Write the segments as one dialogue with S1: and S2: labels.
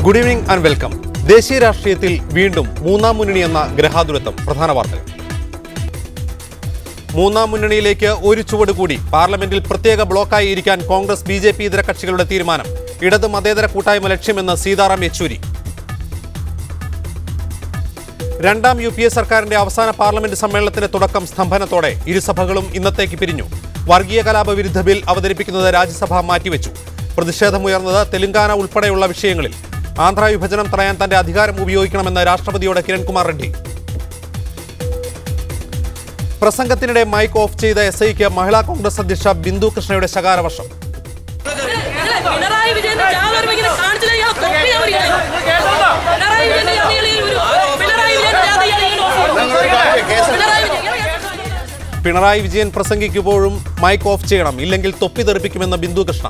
S1: Good evening and welcome. ദേശീയ രാഷ്ട്രീയത്തിൽ വീണ്ടും മൂന്നാം മുന്നണി എന്ന ഗ്രഹാതുരത്വം. പ്രധാന വാർത്തകൾ. മൂന്നാം മുന്നണിയിലേക്ക് ഒരു ചുവട് കൂടി. പാർലമെന്റിൽ പ്രത്യേക ബ്ലോക്കായി ഇരിക്കാൻ കോൺഗ്രസ് BJP ഇതര കക്ഷികളുടെ തീരുമാനം. ഇടത് മതേതര കൂട്ടായ്മ ലക്ഷ്യമെന്ന് സീതാറാം യെച്ചൂരി. രണ്ടാം UPA സർക്കാരിന്റെ അവസാന പാർലമെന്റ് സമ്മേളനത്തിന്റെ തുടക്കം സ്തംഭനത്തോടെ. ഇരുസഭകളും ഇന്നത്തേക്ക് പിരിഞ്ഞു. വർഗീയ കലാപ വിരുദ്ധ ബിൽ അവതരിപ്പിക്കുന്നത് രാജ്യസഭ മാറ്റിവെച്ചു. പ്രതിഷേധമുയർന്നത് തെലങ്കാന ഉൾപ്പെടെയുള്ള വിഷയങ്ങളിൽ. ആന്ധ്ര വിഭജനം തടയാൻ തന്റെ അധികാരം ഉപയോഗിക്കണമെന്ന് രാഷ്ട്രപതിയോട് കിരൺകുമാർ റെഡ്ഡി. പ്രസംഗത്തിനിടെ മൈക്ക് ഓഫ് ചെയ്ത SIക്ക് മഹിളാ കോൺഗ്രസ് അധ്യക്ഷ ബിന്ദു കൃഷ്ണയുടെ ശകാരവർഷം. പിണറായി വിജയൻ പ്രസംഗിക്കുമ്പോഴും മൈക്ക് ഓഫ് ചെയ്യണം, ഇല്ലെങ്കിൽ തൊപ്പി തെറിപ്പിക്കുമെന്ന് ബിന്ദു കൃഷ്ണ.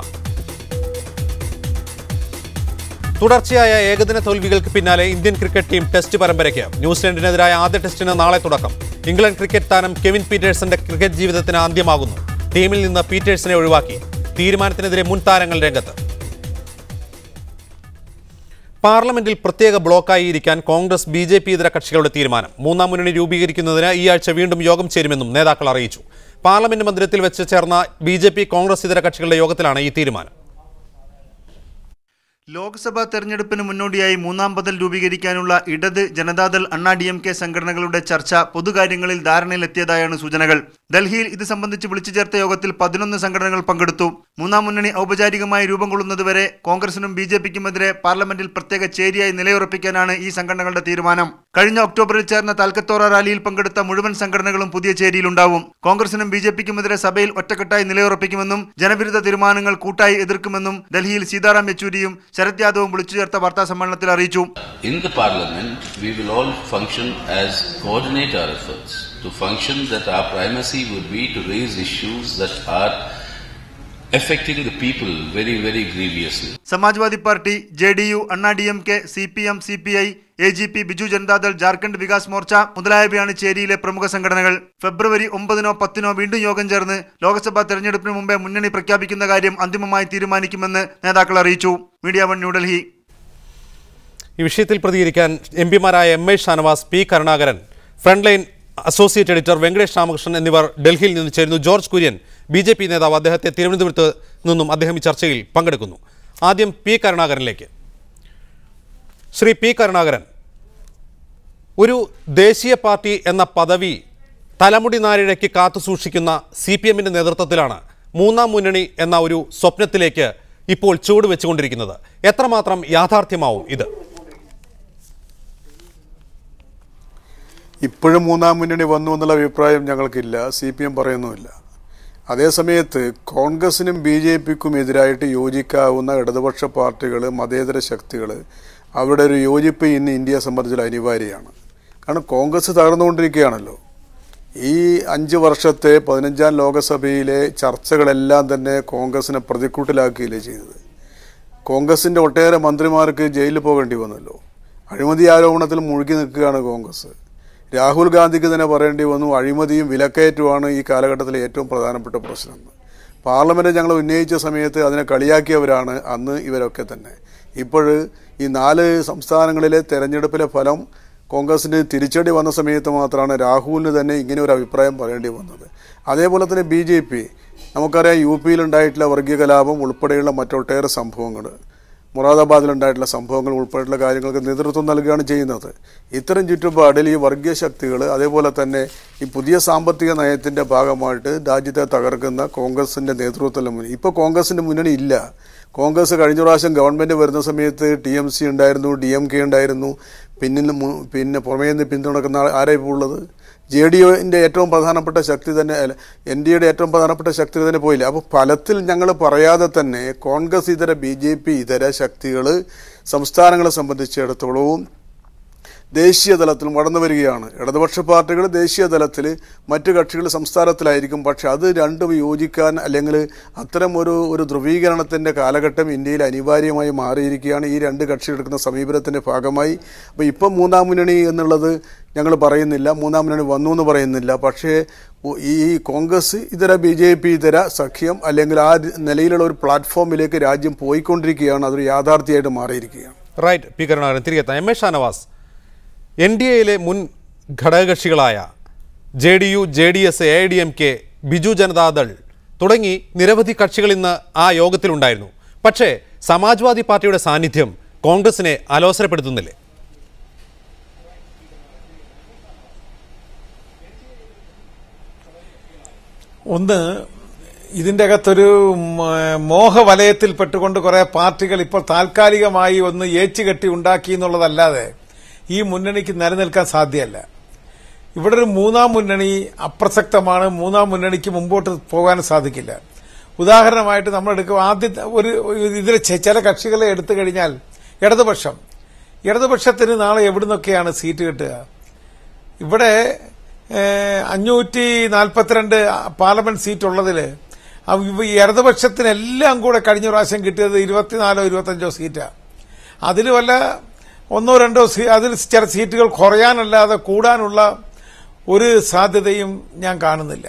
S1: തുടർച്ചയായ ഏകദിന തോൽവികൾക്ക് പിന്നാലെ ഇന്ത്യൻ ക്രിക്കറ്റ് ടീം ടെസ്റ്റ് പരമ്പരയ്ക്ക്. ന്യൂസിലൻഡിനെതിരായ ആദ്യ ടെസ്റ്റിന് നാളെ തുടക്കം. ഇംഗ്ലണ്ട് ക്രിക്കറ്റ് താരം കെവിൻ പീറ്റേഴ്സന്റെ ക്രിക്കറ്റ് ജീവിതത്തിന് അന്ത്യമാകുന്നു. ടീമിൽ നിന്ന് പീറ്റേഴ്സിനെ ഒഴിവാക്കി. തീരുമാനത്തിനെതിരെ മുൻ താരങ്ങൾ രംഗത്ത്. പാർലമെന്റിൽ പ്രത്യേക ബ്ലോക്കായി ഇരിക്കാൻ കോൺഗ്രസ് BJP ഇതര കക്ഷികളുടെ തീരുമാനം. മൂന്നാം മുന്നണി രൂപീകരിക്കുന്നതിന് ഈ ആഴ്ച വീണ്ടും യോഗം ചേരുമെന്നും നേതാക്കൾ അറിയിച്ചു. പാർലമെന്റ് മന്ദിരത്തിൽ വെച്ച് ചേർന്ന BJP കോൺഗ്രസ് ഇതര കക്ഷികളുടെ യോഗത്തിലാണ് ഈ തീരുമാനം.
S2: ലോക്സഭാ തെരഞ്ഞെടുപ്പിന് മുന്നോടിയായി മൂന്നാം ബദൽ രൂപീകരിക്കാനുള്ള ഇടത്, ജനതാദൾ, അണ്ണാ DMK സംഘടനകളുടെ ചർച്ച പൊതുകാര്യങ്ങളിൽ ധാരണയിലെത്തിയതായാണ് സൂചനകൾ. ഡൽഹിയിൽ ഇത് സംബന്ധിച്ച് വിളിച്ചു ചേർത്ത യോഗത്തിൽ 11 സംഘടനകൾ പങ്കെടുത്തു. മൂന്നാം മുന്നണി ഔപചാരികമായി രൂപം കൊള്ളുന്നതുവരെ കോൺഗ്രസിനും BJPക്കുമെതിരെ പാർലമെന്റിൽ പ്രത്യേക ചേരിയായി നിലയുറപ്പിക്കാനാണ് ഈ സംഘടനകളുടെ തീരുമാനം. കഴിഞ്ഞ ഒക്ടോബറിൽ ചേർന്ന താൽക്കത്തോറ റാലിയിൽ പങ്കെടുത്ത മുഴുവൻ സംഘടനകളും പുതിയ ചേരിയിലുണ്ടാവും. കോൺഗ്രസിനും BJPക്കുമെതിരെ സഭയിൽ ഒറ്റക്കെട്ടായി നിലയുറപ്പിക്കുമെന്നും ജനവിരുദ്ധ തീരുമാനങ്ങൾ കൂട്ടായി എതിർക്കുമെന്നും ഡൽഹിയിൽ സീതാറാം യെച്ചൂരിയും ശരത് യാദവും വിളിച്ചു ചേർത്ത വാർത്താ സമ്മേളനത്തിൽ അറിയിച്ചു.
S3: In the parliament, we will all function as coordinate our efforts to function that our primacy would be to raise issues that are affecting the people very, very grievously.
S2: Samajwadi party, JDU, Anna DMK, CPM, CPI, AGP, Biju Janata Dal, Jharkhand Vikas Morcha മുതലായവയാണ് ചേരിയിലെ പ്രമുഖ സംഘടനകൾ. ഫെബ്രുവരി 9-നോ 10-നോ വീണ്ടും യോഗം ചേർന്ന് ലോക്സഭാ തെരഞ്ഞെടുപ്പിന് മുമ്പേ മുന്നണി പ്രഖ്യാപിക്കുന്ന കാര്യം അന്തിമമായി തീരുമാനിക്കുമെന്ന് നേതാക്കൾ അറിയിച്ചു. മീഡിയ 1 ന്യൂഡൽഹി.
S1: ഈ വിഷയത്തിൽ പ്രതികരിക്കാൻ MPമാരായ MA Shanavas, P Karunakaran, front line associate editor Venkatesh Ramakrishnan എന്നിവർ ഡൽഹിയിൽ നിന്ന് ചേരുന്നു. ജോർജ് കുര്യൻ BJP നേതാവ്, അദ്ദേഹത്തെ തിരുവനന്തപുരത്ത് നിന്നും അദ്ദേഹം ഈ ചർച്ചയിൽ പങ്കെടുക്കുന്നു. ആദ്യം P കരുണാകരനിലേക്ക്. ശ്രീ P കരുണാകരൻ, ഒരു ദേശീയ പാർട്ടി എന്ന പദവി തലമുടി നാരിഴയ്ക്ക് കാത്തു സൂക്ഷിക്കുന്ന CPMന്റെ നേതൃത്വത്തിലാണ് മൂന്നാം മുന്നണി എന്ന ഒരു സ്വപ്നത്തിലേക്ക് ഇപ്പോൾ ചുവട് വെച്ചുകൊണ്ടിരിക്കുന്നത്. എത്രമാത്രം യാഥാർത്ഥ്യമാവും ഇത്?
S4: ഇപ്പോഴും മൂന്നാം മുന്നണി വന്നു എന്നുള്ള അഭിപ്രായം ഞങ്ങൾക്കില്ല, CPM പറയുന്നുമില്ല. അതേസമയത്ത് കോൺഗ്രസിനും BJPക്കും എതിരായിട്ട് യോജിക്കാവുന്ന ഇടതുപക്ഷ പാർട്ടികൾ, മതേതര ശക്തികൾ, അവരുടെ ഒരു യോജിപ്പ് ഇന്ന് ഇന്ത്യയെ സംബന്ധിച്ച് അനിവാര്യമാണ്. കാരണം കോൺഗ്രസ് തകർന്നുകൊണ്ടിരിക്കുകയാണല്ലോ. ഈ 5 വർഷത്തെ 15ാം ലോകസഭയിലെ ചർച്ചകളെല്ലാം തന്നെ കോൺഗ്രസിനെ പ്രതിക്കൂട്ടിലാക്കുകയല്ലേ ചെയ്തത്. കോൺഗ്രസിൻ്റെ ഒട്ടേറെ മന്ത്രിമാർക്ക് ജയിലിൽ പോകേണ്ടി വന്നല്ലോ. അഴിമതി ആരോപണത്തിൽ മുഴുകി നിൽക്കുകയാണ് കോൺഗ്രസ്. രാഹുൽ ഗാന്ധിക്ക് തന്നെ പറയേണ്ടി വന്നു, അഴിമതിയും വിലക്കയറ്റവുമാണ് ഈ കാലഘട്ടത്തിലെ ഏറ്റവും പ്രധാനപ്പെട്ട പ്രശ്നം. പാർലമെന്റ് ഞങ്ങൾ ഉന്നയിച്ച സമയത്ത് അതിനെ കളിയാക്കിയവരാണ് അന്ന് ഇവരൊക്കെ തന്നെ. ഇപ്പോൾ ഈ 4 സംസ്ഥാനങ്ങളിലെ തെരഞ്ഞെടുപ്പിലെ ഫലം കോൺഗ്രസിന് തിരിച്ചടി വന്ന സമയത്ത് മാത്രമാണ് രാഹുലിന് തന്നെ ഇങ്ങനെ ഒരു അഭിപ്രായം പറയേണ്ടി വന്നത്. അതേപോലെ തന്നെ BJP, നമുക്കറിയാം UPയിലുണ്ടായിട്ടുള്ള വർഗീയ കലാപം ഉൾപ്പെടെയുള്ള മറ്റൊട്ടേറെ സംഭവങ്ങൾ, മൊറാദാബാദിലുണ്ടായിട്ടുള്ള സംഭവങ്ങൾ ഉൾപ്പെടെയുള്ള കാര്യങ്ങൾക്ക് നേതൃത്വം നൽകുകയാണ് ചെയ്യുന്നത്. ഇത്തരം ചുറ്റുപാടിൽ ഈ വർഗീയ ശക്തികൾ, അതേപോലെ തന്നെ ഈ പുതിയ സാമ്പത്തിക നയത്തിൻ്റെ ഭാഗമായിട്ട് രാജ്യത്തെ തകർക്കുന്ന കോൺഗ്രസിൻ്റെ നേതൃത്വത്തിലെ മുന്നിൽ ഇപ്പോൾ കോൺഗ്രസിൻ്റെ മുന്നണി ഇല്ല. കോൺഗ്രസ് കഴിഞ്ഞ പ്രാവശ്യം ഗവൺമെൻറ് വരുന്ന സമയത്ത് TMC ഉണ്ടായിരുന്നു, DMK ഉണ്ടായിരുന്നു. പിന്നെ പുറമേ നിന്ന് പിന്തുണക്കുന്ന ആരായി ഇപ്പോൾ ഉള്ളത്? JDUവിൻ്റെ ഏറ്റവും പ്രധാനപ്പെട്ട ശക്തി തന്നെ, NDAയുടെ ഏറ്റവും പ്രധാനപ്പെട്ട ശക്തി തന്നെ പോയില്ല. അപ്പോൾ ഫലത്തിൽ ഞങ്ങൾ പറയാതെ തന്നെ കോൺഗ്രസ് ഇതര BJP ഇതര ശക്തികൾ സംസ്ഥാനങ്ങളെ സംബന്ധിച്ചിടത്തോളവും ദേശീയ തലത്തിലും വളർന്നു വരികയാണ്. ഇടതുപക്ഷ പാർട്ടികൾ ദേശീയ തലത്തിൽ, മറ്റു കക്ഷികൾ സംസ്ഥാനത്തിലായിരിക്കും. പക്ഷെ അത് രണ്ടും യോജിക്കാൻ അല്ലെങ്കിൽ അത്തരം ഒരു ധ്രുവീകരണത്തിൻ്റെ കാലഘട്ടം ഇന്ത്യയിൽ അനിവാര്യമായി മാറിയിരിക്കുകയാണ് ഈ 2 കക്ഷികളെടുക്കുന്ന സമീപനത്തിൻ്റെ ഭാഗമായി. അപ്പോൾ ഇപ്പം മൂന്നാം മുന്നണി എന്നുള്ളത് ഞങ്ങൾ പറയുന്നില്ല, മൂന്നാം മുന്നണി വന്നു എന്ന് പറയുന്നില്ല. പക്ഷേ ഈ കോൺഗ്രസ് ഇതര BJP ഇതര സഖ്യം അല്ലെങ്കിൽ ആ നിലയിലുള്ള ഒരു പ്ലാറ്റ്ഫോമിലേക്ക് രാജ്യം പോയിക്കൊണ്ടിരിക്കുകയാണ്. അതൊരു യാഥാർത്ഥ്യമായിട്ട് മാറിയിരിക്കുകയാണ്.
S1: റൈറ്റ്. പി കരുണാകരൻ തിരികെ എത്താം. എം എ ഷാനവാസ്, NDAയിലെ മുൻ ഘടകകക്ഷികളായ JDU, JDS, AIDMK, Biju Janata Dal തുടങ്ങി നിരവധി കക്ഷികൾ ഇന്ന് ആ യോഗത്തിലുണ്ടായിരുന്നു. പക്ഷേ സമാജ്വാദി പാർട്ടിയുടെ സാന്നിധ്യം കോൺഗ്രസിനെ അലോസരപ്പെടുത്തുന്നില്ലേ?
S5: ഒന്ന്, ഇതിൻ്റെ അകത്തൊരു മോഹവലയത്തിൽപ്പെട്ടുകൊണ്ട് കുറെ പാർട്ടികൾ ഇപ്പോൾ താൽക്കാലികമായി ഒന്ന് ഏച്ചുകെട്ടി ഉണ്ടാക്കി എന്നുള്ളതല്ലാതെ ഈ മുന്നണിക്ക് നിലനിൽക്കാൻ സാധ്യമല്ല. ഇവിടെ ഒരു മൂന്നാം മുന്നണി അപ്രസക്തമാണ്. മൂന്നാം മുന്നണിക്ക് മുമ്പോട്ട് പോകാൻ സാധിക്കില്ല. ഉദാഹരണമായിട്ട് നമ്മൾ എടുക്കും, ആദ്യത്തെ ഇതിൽ ചില കക്ഷികളെ എടുത്തു കഴിഞ്ഞാൽ ഇടതുപക്ഷത്തിന് നാളെ എവിടുന്നൊക്കെയാണ് സീറ്റ് കിട്ടുക? ഇവിടെ 542 പാർലമെന്റ് സീറ്റ് ഉള്ളതിൽ ഇടതുപക്ഷത്തിനെല്ലാം കൂടെ കഴിഞ്ഞ പ്രാവശ്യം കിട്ടിയത് 24 or 25 സീറ്റാണ്. അതിൽ വല്ല 1 or 2 അതിൽ ചില സീറ്റുകൾ കുറയാനല്ലാതെ കൂടാനുള്ള ഒരു സാധ്യതയും ഞാൻ കാണുന്നില്ല.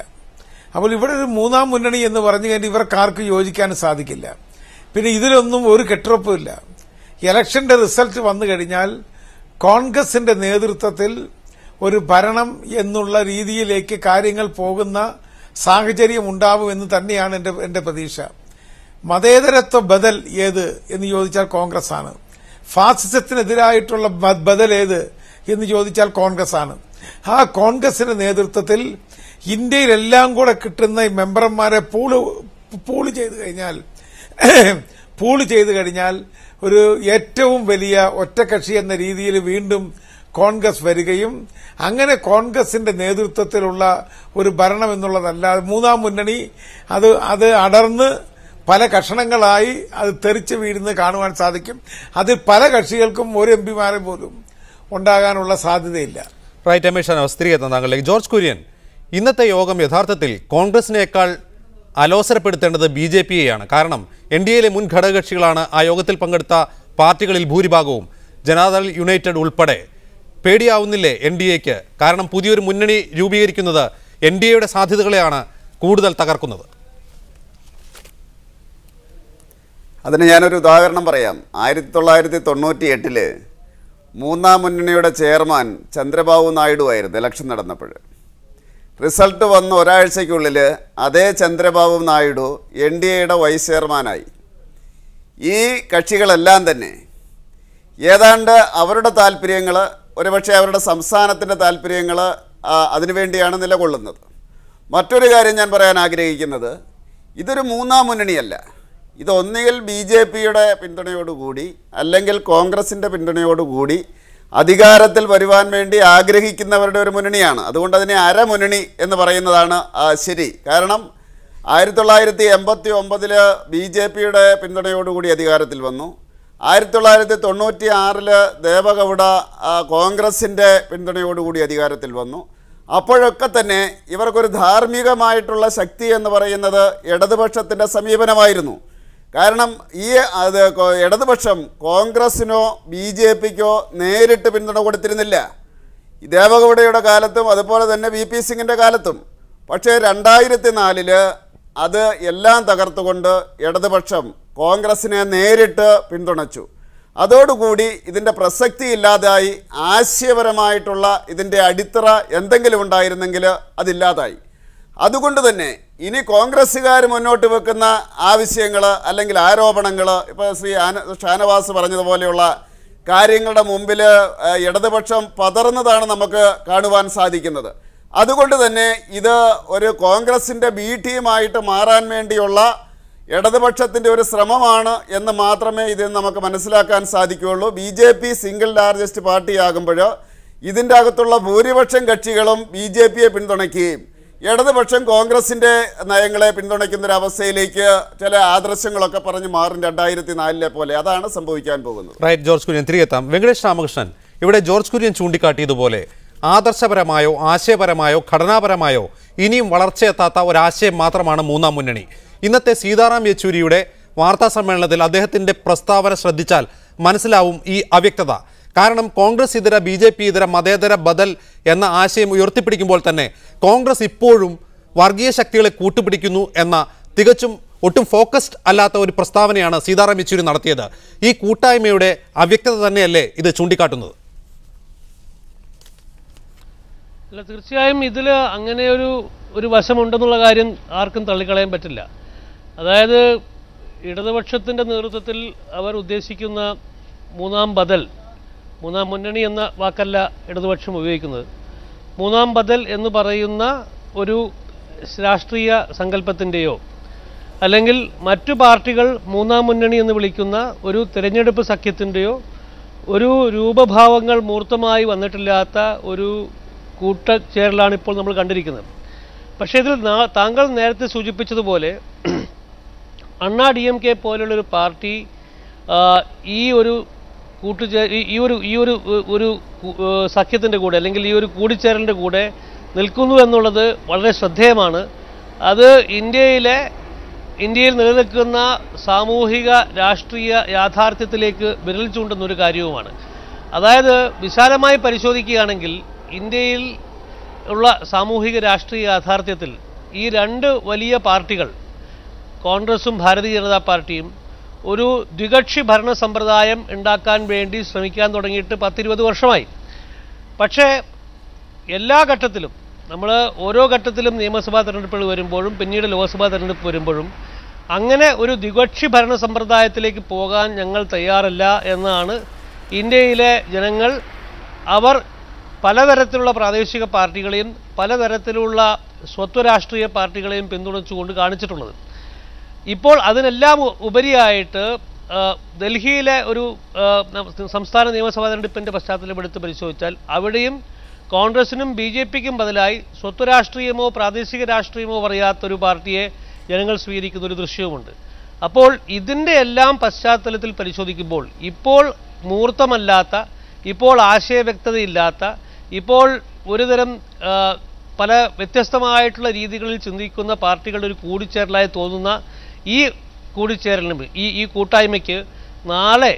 S5: അപ്പോൾ ഇവിടെ ഒരു മൂന്നാം മുന്നണി എന്ന് പറഞ്ഞു കഴിഞ്ഞാൽ ഇവർക്കാർക്ക് യോജിക്കാനും സാധിക്കില്ല. പിന്നെ ഇതിലൊന്നും ഒരു കെട്ടുറപ്പുമില്ല. ഇലക്ഷന്റെ റിസൾട്ട് വന്നു കഴിഞ്ഞാൽ കോൺഗ്രസിന്റെ നേതൃത്വത്തിൽ ഒരു ഭരണം എന്നുള്ള രീതിയിലേക്ക് കാര്യങ്ങൾ പോകുന്ന സാഹചര്യം ഉണ്ടാവുമെന്ന് തന്നെയാണ് എന്റെ പ്രതീക്ഷ. മതേതരത്വ ബദൽ ഏത് എന്ന് ചോദിച്ചാൽ കോൺഗ്രസ് ആണ്. ഫാസിസത്തിനെതിരായിട്ടുള്ള ബദൽ ഏത് എന്ന് ചോദിച്ചാൽ കോൺഗ്രസ് ആണ്. ആ കോൺഗ്രസിന്റെ നേതൃത്വത്തിൽ ഇന്ത്യയിലെല്ലാം കൂടെ കിട്ടുന്ന ഈ മെമ്പർമാരെ പൂള് ചെയ്ത് കഴിഞ്ഞാൽ ഒരു ഏറ്റവും വലിയ ഒറ്റക്കക്ഷി എന്ന രീതിയിൽ വീണ്ടും കോൺഗ്രസ് വരികയും അങ്ങനെ കോൺഗ്രസിന്റെ നേതൃത്വത്തിലുള്ള ഒരു ഭരണം എന്നുള്ളതല്ല. മൂന്നാം മുന്നണി അത് അടർന്ന് പല കഷണങ്ങളായി അത് തെറിച്ചു വീഴുന്നത് കാണുവാൻ സാധിക്കും. അതിൽ പല കക്ഷികൾക്കും ഒരു എംപിമാരെ പോലും ഉണ്ടാകാനുള്ള സാധ്യതയില്ല.
S1: റൈറ്റ്. എം എ ഷാനവാസ് തിരികെ എത്താൻ താങ്കളിലേക്ക്. ജോർജ് കുര്യൻ, ഇന്നത്തെ യോഗം യഥാർത്ഥത്തിൽ കോൺഗ്രസിനേക്കാൾ അലോസരപ്പെടുത്തേണ്ടത് BJPയെയാണ്. കാരണം NDAയിലെ മുൻ ഘടകകക്ഷികളാണ് ആ യോഗത്തിൽ പങ്കെടുത്ത പാർട്ടികളിൽ ഭൂരിഭാഗവും. ജനതാദൾ യുണൈറ്റഡ് ഉൾപ്പെടെ. പേടിയാവുന്നില്ലേ NDAയ്ക്ക്? കാരണം പുതിയൊരു മുന്നണി രൂപീകരിക്കുന്നത് NDAയുടെ സാധ്യതകളെയാണ് കൂടുതൽ തകർക്കുന്നത്.
S6: അതിന് ഞാനൊരു ഉദാഹരണം പറയാം. 1998 മൂന്നാം മുന്നണിയുടെ ചെയർമാൻ ചന്ദ്രബാബു നായിഡു ആയിരുന്നു ഇലക്ഷൻ നടന്നപ്പോൾ. റിസൾട്ട് വന്ന ഒരാഴ്ചയ്ക്കുള്ളിൽ അതേ ചന്ദ്രബാബു നായിഡു NDAയുടെ വൈസ് ചെയർമാനായി. ഈ കക്ഷികളെല്ലാം തന്നെ ഏതാണ്ട് അവരുടെ താല്പര്യങ്ങൾ, ഒരുപക്ഷെ അവരുടെ സംസ്ഥാനത്തിൻ്റെ താല്പര്യങ്ങൾ അതിനുവേണ്ടിയാണ് നിലകൊള്ളുന്നത്. മറ്റൊരു കാര്യം ഞാൻ പറയാൻ ആഗ്രഹിക്കുന്നത്, ഇതൊരു മൂന്നാം മുന്നണിയല്ല. ഇത് ഒന്നുകിൽ BJPയുടെ പിന്തുണയോടുകൂടി അല്ലെങ്കിൽ കോൺഗ്രസിൻ്റെ പിന്തുണയോടുകൂടി അധികാരത്തിൽ വരുവാൻ വേണ്ടി ആഗ്രഹിക്കുന്നവരുടെ ഒരു മുന്നണിയാണ്. അതുകൊണ്ട് അതിനെ അരമുന്നണി എന്ന് പറയുന്നതാണ് ശരി. കാരണം 1989 BJPയുടെ പിന്തുണയോടുകൂടി അധികാരത്തിൽ വന്നു. 1996 ദേവഗൌഡ കോൺഗ്രസിൻ്റെ പിന്തുണയോടുകൂടി അധികാരത്തിൽ വന്നു. അപ്പോഴൊക്കെ തന്നെ ഇവർക്കൊരു ധാർമ്മികമായിട്ടുള്ള ശക്തി എന്ന് പറയുന്നത് ഇടതുപക്ഷത്തിൻ്റെ സമീപനമായിരുന്നു. കാരണം ഇടതുപക്ഷം കോൺഗ്രസിനോ BJPക്കോ നേരിട്ട് പിന്തുണ കൊടുത്തിരുന്നില്ല. ദേവഗൌഡയുടെ കാലത്തും അതുപോലെ തന്നെ VP സിംഗിൻ്റെ കാലത്തും. പക്ഷേ 2004 അത് എല്ലാം തകർത്തുകൊണ്ട് ഇടതുപക്ഷം കോൺഗ്രസിനെ നേരിട്ട് പിന്തുണച്ചു. അതോടുകൂടി ഇതിൻ്റെ പ്രസക്തി ഇല്ലാതായി. ആശയപരമായിട്ടുള്ള ഇതിൻ്റെ അടിത്തറ എന്തെങ്കിലും ഉണ്ടായിരുന്നെങ്കിൽ അതില്ലാതായി. അതുകൊണ്ട് തന്നെ ഇനി കോൺഗ്രസ്സുകാർ മുന്നോട്ട് വെക്കുന്ന ആവശ്യങ്ങൾ അല്ലെങ്കിൽ ആരോപണങ്ങൾ, ഇപ്പോൾ ശ്രീ ഷാനവാസ് പറഞ്ഞതുപോലെയുള്ള കാര്യങ്ങളുടെ മുമ്പിൽ ഇടതുപക്ഷം പതറുന്നതാണ് നമുക്ക് കാണുവാൻ സാധിക്കുന്നത്. അതുകൊണ്ട് തന്നെ ഇത് ഒരു കോൺഗ്രസിൻ്റെ B ടീമായിട്ട് മാറാൻ വേണ്ടിയുള്ള ഇടതുപക്ഷത്തിൻ്റെ ഒരു ശ്രമമാണ് എന്ന് മാത്രമേ ഇതിൽ നമുക്ക് മനസ്സിലാക്കാൻ സാധിക്കുകയുള്ളൂ. BJP സിംഗിൾ ലാർജസ്റ്റ് പാർട്ടിയാകുമ്പോൾ ഇതിൻ്റെ അകത്തുള്ള ഭൂരിപക്ഷം കക്ഷികളും BJPയെ പിന്തുണയ്ക്കുകയും ഇടതുപക്ഷം കോൺഗ്രസിൻ്റെ നയങ്ങളെ പിന്തുണയ്ക്കുന്നൊരവസ്ഥയിലേക്ക് ചില ആദർശങ്ങളൊക്കെ പറഞ്ഞ് മാറും 2004 പോലെ. അതാണ് സംഭവിക്കാൻ പോകുന്നത്.
S1: റൈറ്റ്. ജോർജ് കുര്യൻ തിരികെ എത്താം. വെങ്കടേഷ് രാമകൃഷ്ണൻ, ഇവിടെ ജോർജ് കുര്യൻ ചൂണ്ടിക്കാട്ടിയതുപോലെ ആദർശപരമായോ ആശയപരമായോ ഘടനാപരമായോ ഇനിയും വളർച്ചയെത്താത്ത ഒരാശയം മാത്രമാണ് മൂന്നാം മുന്നണി. ഇന്നത്തെ സീതാറാം യെച്ചൂരിയുടെ വാർത്താ സമ്മേളനത്തിൽ അദ്ദേഹത്തിൻ്റെ പ്രസ്താവന ശ്രദ്ധിച്ചാൽ മനസ്സിലാവും ഈ അവ്യക്തത. കാരണം കോൺഗ്രസ് ഇതര BJP ഇതര മതേതര ബദൽ എന്ന ആശയം ഉയർത്തിപ്പിടിക്കുമ്പോൾ തന്നെ കോൺഗ്രസ് ഇപ്പോഴും വർഗീയ ശക്തികളെ കൂട്ടുപിടിക്കുന്നു എന്ന തികച്ചും ഒട്ടും ഫോക്കസ്ഡ് അല്ലാത്ത ഒരു പ്രസ്താവനയാണ് സീതാറാം യെച്ചൂരി നടത്തിയത്. ഈ കൂട്ടായ്മയുടെ അവ്യക്തത തന്നെയല്ലേ ഇത് ചൂണ്ടിക്കാട്ടുന്നത്?
S7: അല്ല, തീർച്ചയായും ഇതിൽ അങ്ങനെ ഒരു വശമുണ്ടെന്നുള്ള കാര്യം ആർക്കും തള്ളിക്കളയാൻ പറ്റില്ല. അതായത് ഇടതുപക്ഷത്തിൻ്റെ നേതൃത്വത്തിൽ അവർ ഉദ്ദേശിക്കുന്ന മൂന്നാം ബദൽ, മൂന്നാം മുന്നണി എന്ന വാക്കല്ല ഇടതുപക്ഷം ഉപയോഗിക്കുന്നത്, മൂന്നാം ബദൽ എന്ന് പറയുന്ന ഒരു രാഷ്ട്രീയ സങ്കല്പത്തിൻ്റെയോ അല്ലെങ്കിൽ മറ്റു പാർട്ടികൾ മൂന്നാം മുന്നണി എന്ന് വിളിക്കുന്ന ഒരു തിരഞ്ഞെടുപ്പ് സഖ്യത്തിൻ്റെയോ ഒരു രൂപഭാവങ്ങൾ മൂർത്തമായി വന്നിട്ടില്ലാത്ത ഒരു കൂട്ടച്ചേരലാണ് ഇപ്പോൾ നമ്മൾ കണ്ടിരിക്കുന്നത്. പക്ഷേ ഇതിൽ താങ്കൾ നേരത്തെ സൂചിപ്പിച്ചതുപോലെ അണ്ണാ DMK പോലുള്ളൊരു പാർട്ടി ഈ ഒരു സഖ്യത്തിൻ്റെ കൂടെ അല്ലെങ്കിൽ ഈ ഒരു കൂടിച്ചേരലിൻ്റെ കൂടെ നിൽക്കുന്നു എന്നുള്ളത് വളരെ ശ്രദ്ധേയമാണ്. അത് ഇന്ത്യയിൽ നിലനിൽക്കുന്ന സാമൂഹിക രാഷ്ട്രീയ യാഥാർത്ഥ്യത്തിലേക്ക് വിരൽ ചൂണ്ടുന്ന ഒരു കാര്യവുമാണ്. അതായത് വിശാലമായി പരിശോധിക്കുകയാണെങ്കിൽ ഇന്ത്യയിൽ ഉള്ള സാമൂഹിക രാഷ്ട്രീയ യാഥാർത്ഥ്യത്തിൽ ഈ രണ്ട് വലിയ പാർട്ടികൾ, കോൺഗ്രസും ഭാരതീയ ജനതാ പാർട്ടിയും, ഒരു ദ്വികക്ഷി ഭരണ സമ്പ്രദായം ഉണ്ടാക്കാൻ വേണ്ടി ശ്രമിക്കാൻ തുടങ്ങിയിട്ട് 10-20 വർഷമായി. പക്ഷേ എല്ലാ ഘട്ടത്തിലും നമ്മൾ ഓരോ ഘട്ടത്തിലും നിയമസഭാ തെരഞ്ഞെടുപ്പുകൾ വരുമ്പോഴും പിന്നീട് ലോക്സഭാ തെരഞ്ഞെടുപ്പ് വരുമ്പോഴും അങ്ങനെ ഒരു ദ്വികക്ഷി ഭരണ സമ്പ്രദായത്തിലേക്ക് പോകാൻ ഞങ്ങൾ തയ്യാറല്ല എന്നാണ് ഇന്ത്യയിലെ ജനങ്ങൾ അവർ പലതരത്തിലുള്ള പ്രാദേശിക പാർട്ടികളെയും പലതരത്തിലുള്ള സ്വത്വരാഷ്ട്രീയ പാർട്ടികളെയും പിന്തുണച്ചുകൊണ്ട് കാണിച്ചിട്ടുള്ളത്. ഇപ്പോൾ അതിനെല്ലാം ഉപരിയായിട്ട് ഡൽഹിയിലെ ഒരു സംസ്ഥാന നിയമസഭാ തെരഞ്ഞെടുപ്പിൻ്റെ പശ്ചാത്തലം എടുത്ത് പരിശോധിച്ചാൽ അവിടെയും കോൺഗ്രസിനും BJPക്കും ബദലായി സ്വത്വരാഷ്ട്രീയമോ പ്രാദേശിക രാഷ്ട്രീയമോ പറയാത്തൊരു പാർട്ടിയെ ജനങ്ങൾ സ്വീകരിക്കുന്ന ഒരു ദൃശ്യവുമുണ്ട്. അപ്പോൾ ഇതിൻ്റെ എല്ലാം പശ്ചാത്തലത്തിൽ പരിശോധിക്കുമ്പോൾ ഇപ്പോൾ മൂർത്തമല്ലാത്ത, ഇപ്പോൾ ആശയവ്യക്തതയില്ലാത്ത, ഇപ്പോൾ ഒരുതരം പല വ്യത്യസ്തമായിട്ടുള്ള രീതികളിൽ ചിന്തിക്കുന്ന പാർട്ടികളുടെ ഒരു കൂടിച്ചേരലായി തോന്നുന്ന ഈ കൂടിച്ചേരലിനും ഈ കൂട്ടായ്മയ്ക്ക് നാളെ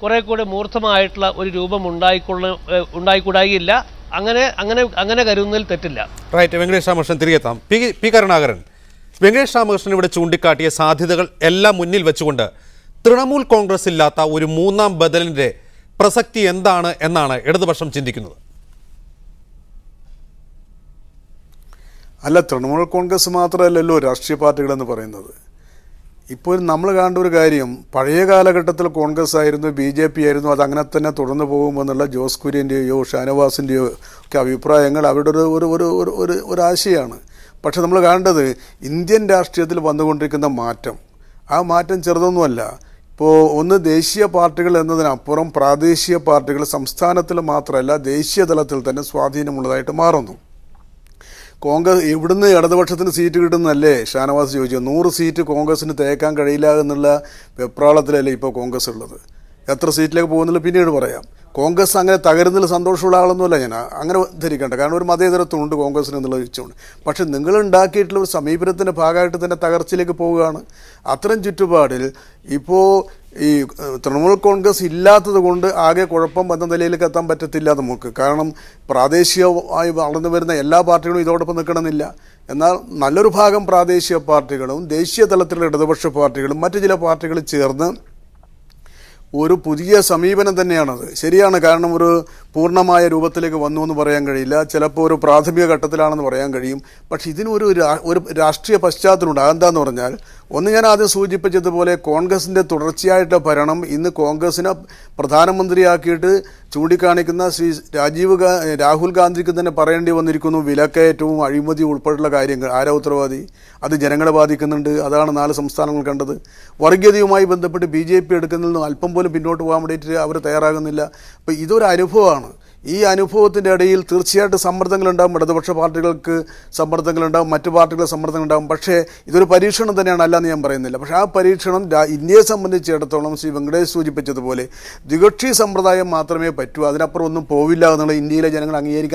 S7: കുറെ കൂടെ മൂർത്തമായിട്ടുള്ള ഒരു രൂപം ഉണ്ടായിക്കൂടായില്ല. അങ്ങനെ കരുതുന്നതിൽ തെറ്റില്ല.
S1: റൈറ്റ്. വെങ്കടേഷ് രാമകൃഷ്ണൻ തിരികെ എത്താം. പി കരുണാകരൻ, വെങ്കടേഷ് രാമകൃഷ്ണൻ ഇവിടെ ചൂണ്ടിക്കാട്ടിയ സാധ്യതകൾ എല്ലാം മുന്നിൽ വെച്ചുകൊണ്ട് തൃണമൂൽ കോൺഗ്രസ് ഇല്ലാത്ത ഒരു മൂന്നാം ബദലിൻ്റെ പ്രസക്തി എന്താണ് എന്നാണ് ഇടതുപക്ഷം ചിന്തിക്കുന്നത്?
S4: അല്ല, തൃണമൂൽ കോൺഗ്രസ് മാത്രമല്ലല്ലോ രാഷ്ട്രീയ പാർട്ടികളെന്ന് പറയുന്നത്. ഇപ്പോൾ നമ്മൾ കാണേണ്ട ഒരു കാര്യം, പഴയ കാലഘട്ടത്തിൽ കോൺഗ്രസ് ആയിരുന്നു, BJP ആയിരുന്നു, അത് അങ്ങനെ തന്നെ തുടർന്നു പോകുമെന്നുള്ള ജോസ് കുര്യൻ്റെയോ ഷാനവാസിൻ്റെയോ ഒക്കെ അഭിപ്രായങ്ങൾ അവരുടെ ഒരു ആശയമാണ്. പക്ഷെ നമ്മൾ കാണേണ്ടത് ഇന്ത്യൻ രാഷ്ട്രീയത്തിൽ വന്നുകൊണ്ടിരിക്കുന്ന മാറ്റം, ആ മാറ്റം ചെറുതൊന്നുമല്ല. ഇപ്പോൾ ഒന്ന് ദേശീയ പാർട്ടികൾ എന്നതിനപ്പുറം പ്രാദേശിക പാർട്ടികൾ സംസ്ഥാനത്തിൽ മാത്രമല്ല ദേശീയ തലത്തിൽ തന്നെ സ്വാധീനമുള്ളതായിട്ട് മാറുന്നു. കോൺഗ്രസ് ഇവിടുന്ന് ഇടതുപക്ഷത്തിന് സീറ്റ് കിട്ടുന്നതല്ലേ ഷാനവാസ് ചോദിച്ചു. 100 സീറ്റ് കോൺഗ്രസിന് തേക്കാൻ കഴിയില്ല എന്നുള്ള വെപ്രാളത്തിലല്ലേ ഇപ്പോൾ കോൺഗ്രസ് ഉള്ളത്. എത്ര സീറ്റിലേക്ക് പോകുന്നില്ല പിന്നീട് പറയാം. കോൺഗ്രസ് അങ്ങനെ തകരുന്നതിൽ സന്തോഷമുള്ള ആളൊന്നുമല്ല ഞാൻ, അങ്ങനെ ധരിക്കേണ്ട. കാരണം ഒരു മതേതരത്വമുണ്ട് കോൺഗ്രസിന് എന്നുള്ളത് വെച്ചുകൊണ്ട്. പക്ഷെ നിങ്ങളുണ്ടാക്കിയിട്ടുള്ള ഒരു സമീപനത്തിൻ്റെ ഭാഗമായിട്ട് തന്നെ തകർച്ചയിലേക്ക് പോവുകയാണ്. അത്തരം ചുറ്റുപാടിൽ ഇപ്പോൾ ഈ തൃണമൂൽ കോൺഗ്രസ് ഇല്ലാത്തത് കൊണ്ട് ആകെ കുഴപ്പം എന്ന നിലയിലേക്ക് എത്താൻ പറ്റത്തില്ല നമുക്ക്. കാരണം പ്രാദേശികമായി വളർന്നു വരുന്ന എല്ലാ പാർട്ടികളും ഇതോടൊപ്പം നിൽക്കണമെന്നില്ല. എന്നാൽ നല്ലൊരു ഭാഗം പ്രാദേശിക പാർട്ടികളും ദേശീയ തലത്തിലുള്ള ഇടതുപക്ഷ പാർട്ടികളും മറ്റു ചില പാർട്ടികളും ചേർന്ന് ഒരു പുതിയ സമീപനം തന്നെയാണത്. ശരിയാണ്. കാരണം ഒരു പൂർണ്ണമായ രൂപത്തിലേക്ക് വന്നു എന്ന് പറയാൻ കഴിയില്ല. ചിലപ്പോൾ ഒരു പ്രാഥമിക ഘട്ടത്തിലാണെന്ന് പറയാൻ കഴിയും. പക്ഷെ ഇതിനൊരു രാഷ്ട്രീയ പശ്ചാത്തലമുണ്ട്. അതെന്താന്ന് പറഞ്ഞാൽ, ഒന്ന് ഞാൻ ആദ്യം സൂചിപ്പിച്ചതുപോലെ കോൺഗ്രസിൻ്റെ തുടർച്ചയായിട്ട് ഭരണം ഇന്ന് കോൺഗ്രസിനെ പ്രധാനമന്ത്രിയാക്കിയിട്ട് ചൂണ്ടിക്കാണിക്കുന്ന ശ്രീ രാഹുൽ ഗാന്ധിക്ക് തന്നെ പറയേണ്ടി വന്നിരിക്കുന്നു. വിലക്കയറ്റവും അഴിമതിയും ഉൾപ്പെടെയുള്ള കാര്യങ്ങൾ ആരാ ഉത്തരവാദി? അത് ജനങ്ങളെ ബാധിക്കുന്നുണ്ട്. അതാണ് 4 സംസ്ഥാനങ്ങൾ കണ്ടത്. വർഗീയതയുമായി ബന്ധപ്പെട്ട് BJP എടുക്കുന്നതിൽ നിന്ന് അല്പം പോലും പിന്നോട്ട് പോകാൻ വേണ്ടിയിട്ട് അവർ തയ്യാറാകുന്നില്ല. അപ്പോൾ ഇതൊരു അനുഭവമാണ്. ഈ അനുഭവത്തിൻ്റെ ഇടയിൽ തീർച്ചയായിട്ടും സമ്മർദ്ദങ്ങളുണ്ടാകും. ഇടതുപക്ഷ പാർട്ടികൾക്ക് സമ്മർദ്ദങ്ങളുണ്ടാകും, മറ്റു പാർട്ടികളുടെ സമ്മർദ്ദങ്ങളുണ്ടാകും. പക്ഷേ ഇതൊരു പരീക്ഷണം തന്നെയാണ്, അല്ലാന്ന് ഞാൻ പറയുന്നില്ല. പക്ഷേ ആ പരീക്ഷണം ഇന്ത്യയെ സംബന്ധിച്ചിടത്തോളം ശ്രീ വെങ്കടേഷ് സൂചിപ്പിച്ചതുപോലെ ദ്വികക്ഷി സമ്പ്രദായം മാത്രമേ പറ്റൂ, അതിനപ്പുറം ഒന്നും പോവില്ല എന്നുള്ള ഇന്ത്യയിലെ ജനങ്ങൾ അംഗീകരിക്കാൻ